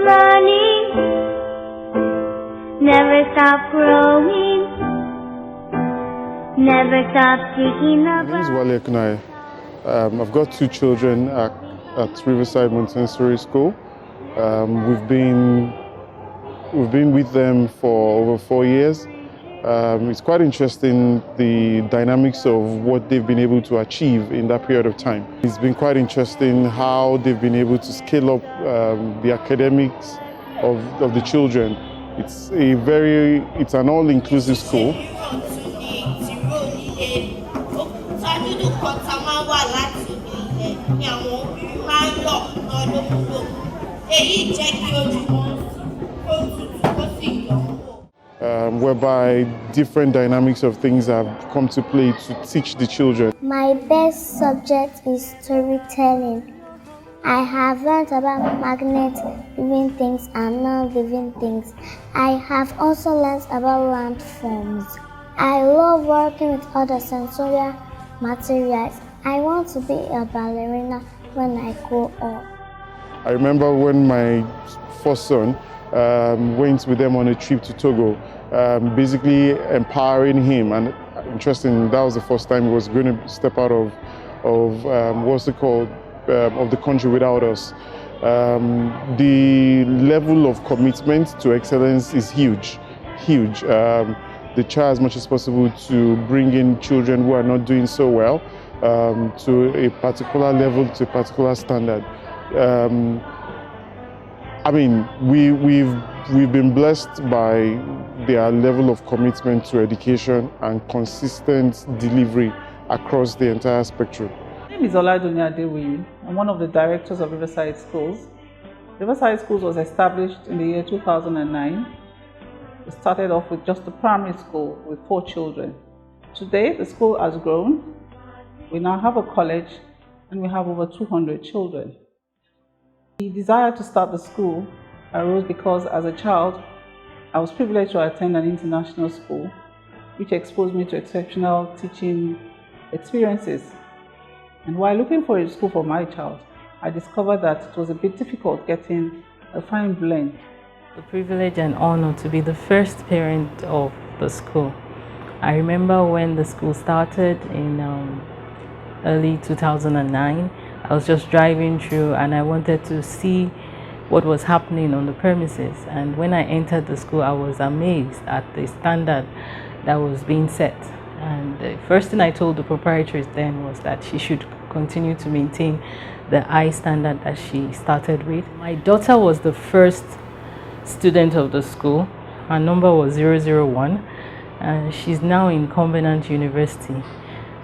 learning, never stop growing, never stop seeking up. My name is Wale Kunai. I've got two children at Riverside Montessori School. We've been with them for over 4 years. It's quite interesting, the dynamics of what they've been able to achieve in that period of time. It's been quite interesting how they've been able to scale up the academics of the children. It's an all-inclusive school. Whereby different dynamics of things have come to play to teach the children. My best subject is storytelling. I have learned about magnets, living things and non-living things. I have also learned about landforms. I love working with other sensorial materials. I want to be a ballerina when I grow up. I remember when my first son went with them on a trip to Togo, basically empowering him, and interesting, that was the first time he was going to step out of what's it called, of the country without us. The level of commitment to excellence is huge. They try as much as possible to bring in children who are not doing so well to a particular level, to a particular standard. I mean, we've been blessed by their level of commitment to education and consistent delivery across the entire spectrum. My name is Oladunya Adewiyi. I'm one of the directors of Riverside Schools. Riverside Schools was established in the year 2009. We started off with just a primary school with 4 children. Today, the school has grown. We now have a college and we have over 200 children. The desire to start the school arose because as a child, I was privileged to attend an international school, which exposed me to exceptional teaching experiences. And while looking for a school for my child, I discovered that it was a bit difficult getting a fine blend. The privilege and honor to be the first parent of the school. I remember when the school started in early 2009. I was just driving through and I wanted to see what was happening on the premises. And when I entered the school, I was amazed at the standard that was being set. And the first thing I told the proprietress then was that she should continue to maintain the high standard that she started with. My daughter was the first student of the school. Her number was 001. And she's now in Covenant University.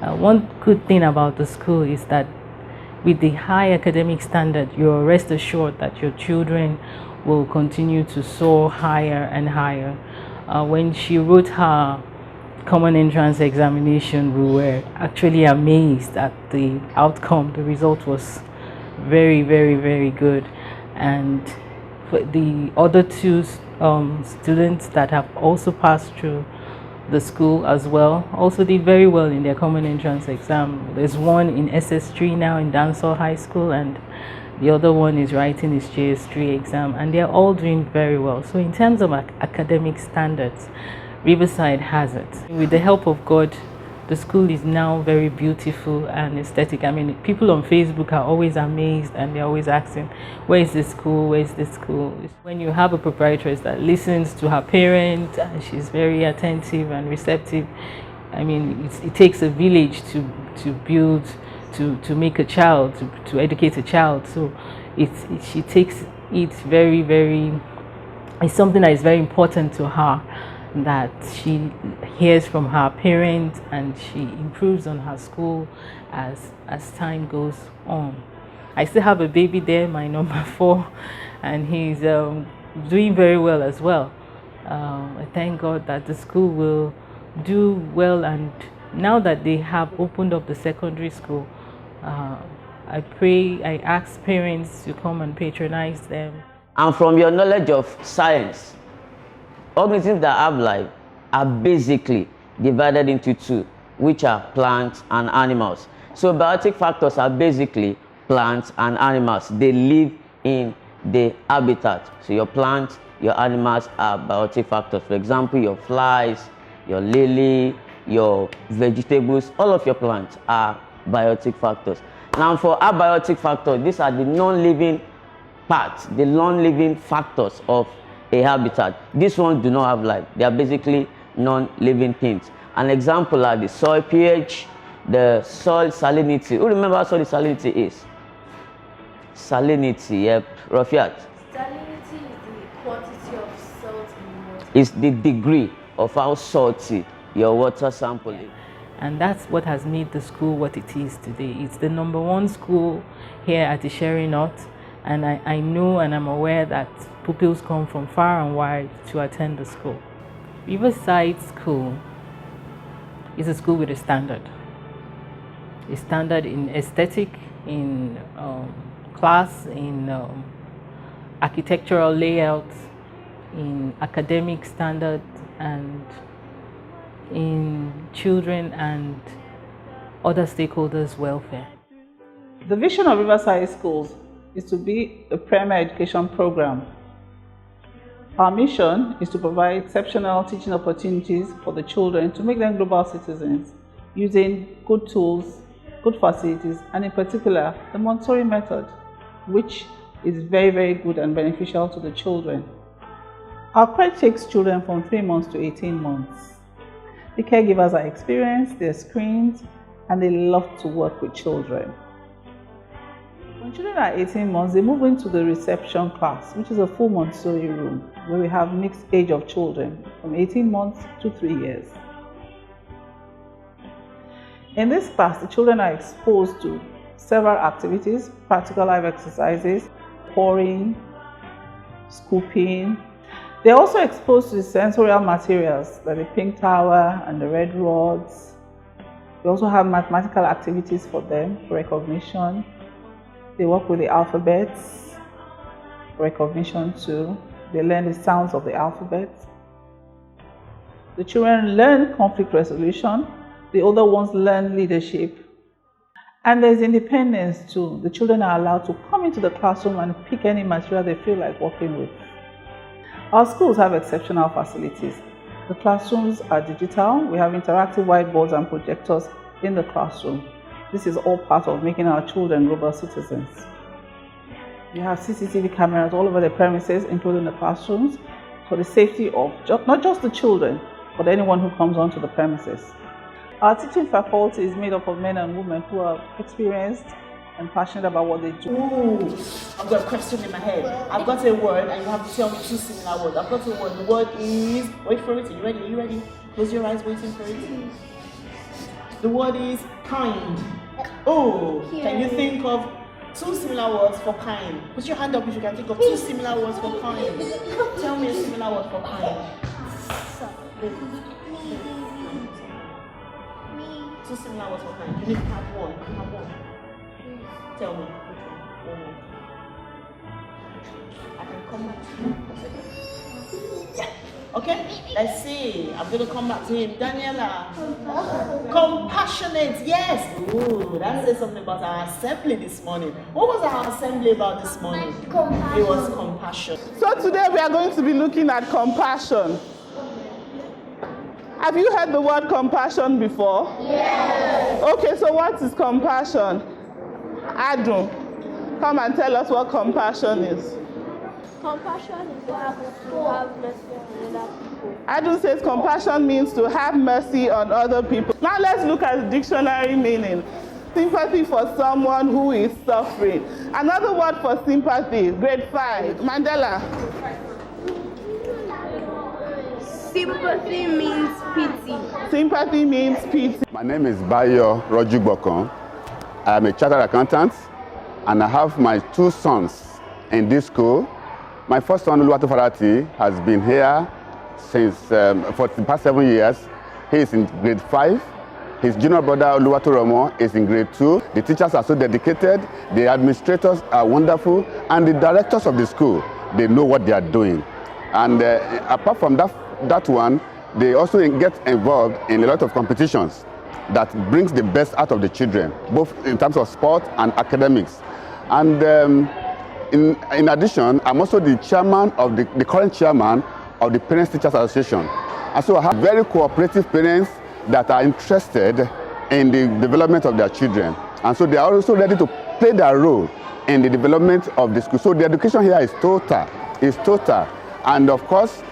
One good thing about the school is that with the high academic standard, you're rest assured that your children will continue to soar higher and higher. When she wrote her common entrance examination, we were actually amazed at the outcome. The result was very, very, very good. And for the other 2 students that have also passed through the school as well also did very well in their common entrance exam. There's one in SS3 now in Dansor High School, and the other one is writing his JS3 exam, and they're all doing very well. So in terms of academic standards, Riverside has it. With the help of God, the school is now very beautiful and aesthetic. I mean, people on Facebook are always amazed and they're always asking, where is this school, where is this school? When you have a proprietress that listens to her parents and she's very attentive and receptive, I mean, it takes a village to build, to make a child, to educate a child. So she takes it very, very, it's something that is very important to her, that she hears from her parents and she improves on her school as time goes on. I still have a baby there, my number 4, and he's doing very well as well. I thank God that the school will do well, and now that they have opened up the secondary school, I ask parents to come and patronize them. And from your knowledge of science, organisms that have life are basically divided into 2, which are plants and animals. So biotic factors are basically plants and animals. They live in the habitat. So your plants, your animals are biotic factors. For example, your flies, your lily, your vegetables, all of your plants are biotic factors. Now for abiotic factors, these are the non-living parts, the non-living factors of a habitat. These ones do not have life. They are basically non-living things. An example are the soil pH, the soil salinity. Who remember how soil salinity is? Salinity, yep. Rafiat. Salinity is the quantity of salt in water. It's the degree of how salty your water sample is. And that's what has made the school what it is today. It's the #1 school here at Isheri North, and I know and I'm aware that pupils come from far and wide to attend the school. Riverside School is a school with a standard. A standard in aesthetic, in class, in architectural layout, in academic standards, and in children and other stakeholders' welfare. The vision of Riverside Schools is to be a primary education program. Our mission is to provide exceptional teaching opportunities for the children to make them global citizens using good tools, good facilities, and in particular, the Montessori method, which is very, very good and beneficial to the children. Our crèche takes children from 3 months to 18 months. The caregivers are experienced, they're screened, and they love to work with children. When children are 18 months, they move into the reception class, which is a full Montessori room, where we have mixed age of children from 18 months to 3 years. In this class, the children are exposed to several activities, practical life exercises, pouring, scooping. They're also exposed to the sensorial materials like the pink tower and the red rods. We also have mathematical activities for them for recognition. They work with the alphabets for recognition too. They learn the sounds of the alphabet. The children learn conflict resolution. The older ones learn leadership. And there's independence too. The children are allowed to come into the classroom and pick any material they feel like working with. Our schools have exceptional facilities. The classrooms are digital. We have interactive whiteboards and projectors in the classroom. This is all part of making our children global citizens. We have CCTV cameras all over the premises, including the classrooms, for the safety of not just the children, but anyone who comes onto the premises. Our teaching faculty is made up of men and women who are experienced and passionate about what they do. Ooh, I've got a question in my head. I've got a word and you have to tell me 2 similar words. I've got a word. The word is, wait for it, are you ready? Are you ready? Close your eyes, waiting for it. The word is kind. Oh, can you think of 2 similar words for kind? Put your hand up if you can think of 2 similar words for kind. Tell me a similar word for kind. 2 similar words for kind. You need to have one. You have one. Tell me which one. One more. I can come back to you. Yeah. Okay, let's see. I'm going to come back to him. Daniela. Compassionate, yes. Ooh, that says something about our assembly this morning. What was our assembly about this morning? It was compassion. So today we are going to be looking at compassion. Have you heard the word compassion before? Yes. Okay, so what is compassion? Adun, come and tell us what compassion is. Compassion is to have mercy on other people. Adun says compassion means to have mercy on other people. Now let's look at the dictionary meaning. Sympathy for someone who is suffering. Another word for sympathy, grade 5. Mandela. Sympathy means pity. Sympathy means pity. My name is Bayo Rojugbokon. I am a chartered accountant and I have my 2 sons in this school. My first son, Uluwatu Farati, has been here since for the past 7 years. He is in grade 5. His junior brother, Uluwatu Romo, is in grade 2. The teachers are so dedicated, the administrators are wonderful, and the directors of the school, they know what they are doing. And apart from that one, they also get involved in a lot of competitions that brings the best out of the children, both in terms of sport and academics. And in addition, I'm also the chairman of the current chairman of the Parents Teachers Association. And so I have very cooperative parents that are interested in the development of their children. And so they are also ready to play their role in the development of the school. So the education here is total. And of course,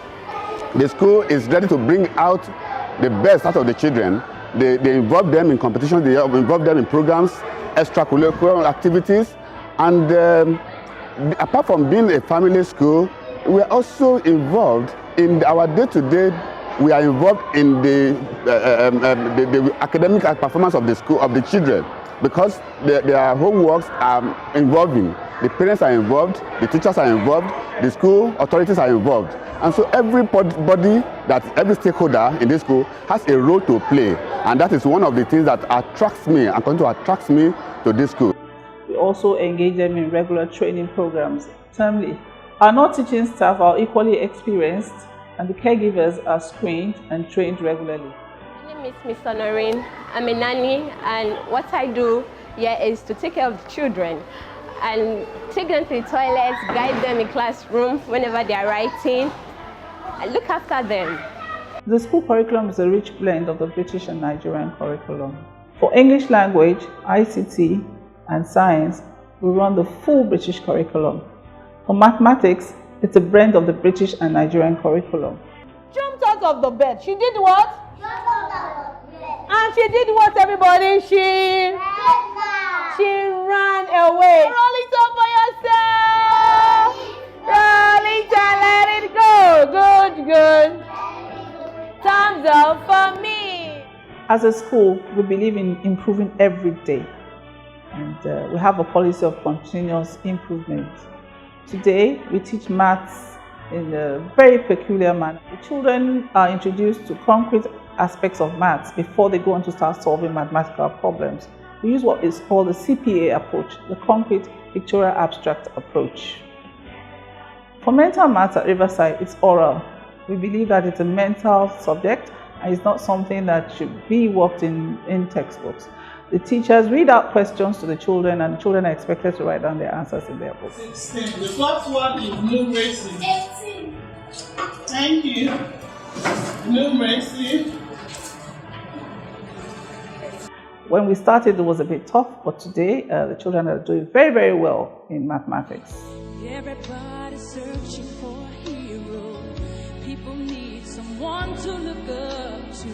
the school is ready to bring out the best out of the children. They involve them in competitions, they involve them in programs, extracurricular activities. And apart from being a family school, we are also involved in our day-to-day. We are involved in the academic performance of the school, of the children, because their homeworks are involving. The parents are involved, the teachers are involved, the school authorities are involved. And so everybody, every stakeholder in this school has a role to play. And that is one of the things that attracts me and continues to attract me to this school. We also engage them in regular training programs, termly. Our non-teaching staff are equally experienced, and the caregivers are screened and trained regularly. My name is Miss Honorine. I'm a nanny, and what I do here is to take care of the children and take them to the toilets, guide them in classroom whenever they are writing, and look after them. The school curriculum is a rich blend of the British and Nigerian curriculum. For English language, ICT, and science, we run the full British curriculum. For mathematics, it's a blend of the British and Nigerian curriculum. Jumped out of the bed. She did what? Jumped out of the bed. And she did what, everybody? She ran away. Roll it up for yourself. Roll it and let it go. Good. Thumbs up for me. As a school, we believe in improving every day. And we have a policy of continuous improvement. Today, we teach maths in a very peculiar manner. The children are introduced to concrete aspects of maths before they go on to start solving mathematical problems. We use what is called the CPA approach, the concrete pictorial abstract approach. For mental maths at Riverside, it's oral. We believe that it's a mental subject and it's not something that should be worked in textbooks. The teachers read out questions to the children, and the children are expected to write down their answers in their books. 16. The first one is numeracy. 18. Thank you. Numeracy. When we started, it was a bit tough, but today the children are doing very, very well in mathematics. Everybody's searching for a hero. People need someone to look up to.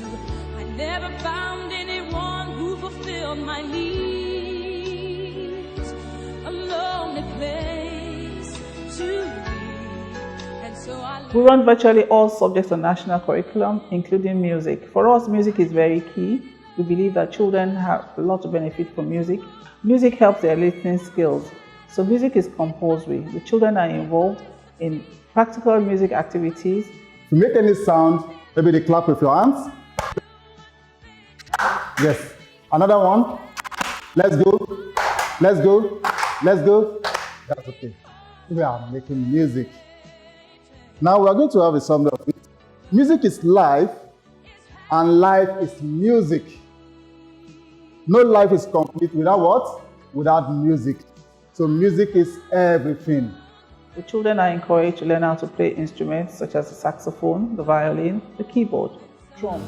I never found anyone who fulfilled my needs. A lonely place to be. And so we run virtually all subjects on national curriculum, including music. For us, music is very key. We believe that children have a lot to benefit from music. Music helps their listening skills. So music is compulsory. The children are involved in practical music activities. To make any sound, maybe they clap with your hands. Yes. Another one. Let's go. Let's go. Let's go. That's okay. We are making music. Now we are going to have a summary of it. Music is life, and life is music. No life is complete without what? Without music. So music is everything. The children are encouraged to learn how to play instruments such as the saxophone, the violin, the keyboard, drum.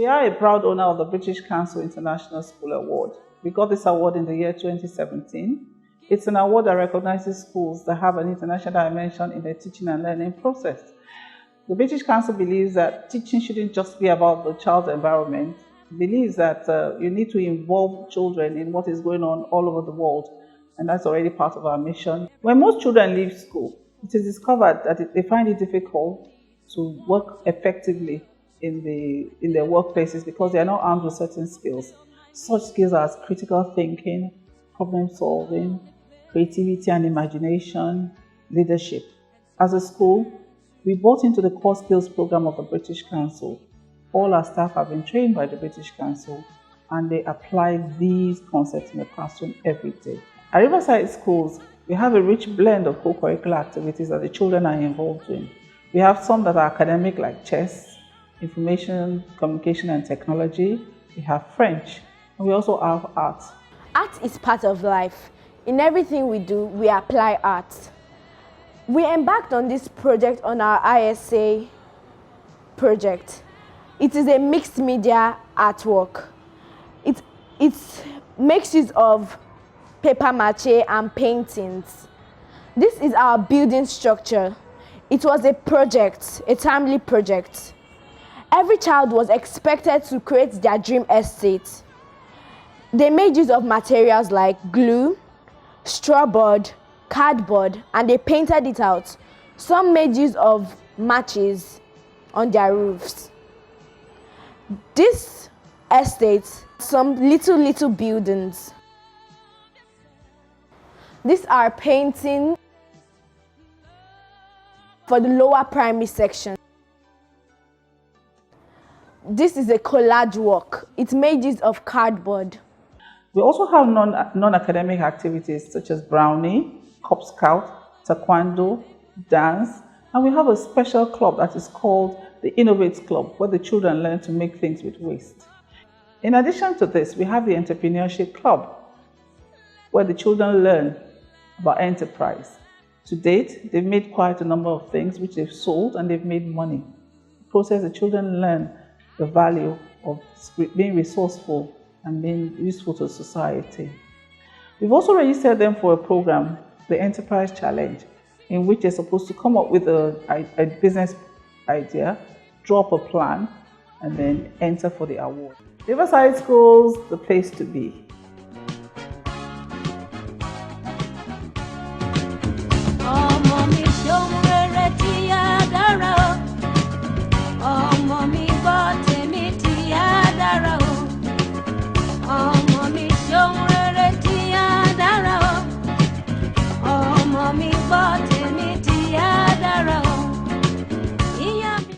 We are a proud owner of the British Council International School Award. We got this award in the year 2017. It's an award that recognizes schools that have an international dimension in their teaching and learning process. The British Council believes that teaching shouldn't just be about the child's environment. It believes that you need to involve children in what is going on all over the world, and that's already part of our mission. When most children leave school, it is discovered that they find it difficult to work effectively in their workplaces because they are not armed with certain skills. Such skills as critical thinking, problem solving, creativity and imagination, leadership. As a school, we bought into the core skills program of the British Council. All our staff have been trained by the British Council and they apply these concepts in the classroom every day. At Riverside Schools, we have a rich blend of co-curricular activities that the children are involved in. We have some that are academic like chess, information, communication and technology. We have French, and we also have art. Art is part of life. In everything we do, we apply art. We embarked on this project on our ISA project. It is a mixed media artwork. It makes use of paper mache and paintings. This is our building structure. It was a project, a timely project. Every child was expected to create their dream estate. They made use of materials like glue, straw board, cardboard, and they painted it out. Some made use of matches on their roofs. This estate, some little buildings. These are painting for the lower primary section. This is a collage work. It's made use of cardboard. We also have non-academic activities such as brownie, Cub Scout, taekwondo, dance, and we have a special club that is called the Innovate Club, where the children learn to make things with waste. In addition to this, we have the Entrepreneurship Club, where the children learn about enterprise. To date, they've made quite a number of things which they've sold and they've made money. In the process, the children learn the value of being resourceful and being useful to society. We've also registered them for a program, the Enterprise Challenge, in which they're supposed to come up with a business idea, draw up a plan, and then enter for the award. Riverside Schools, the place to be.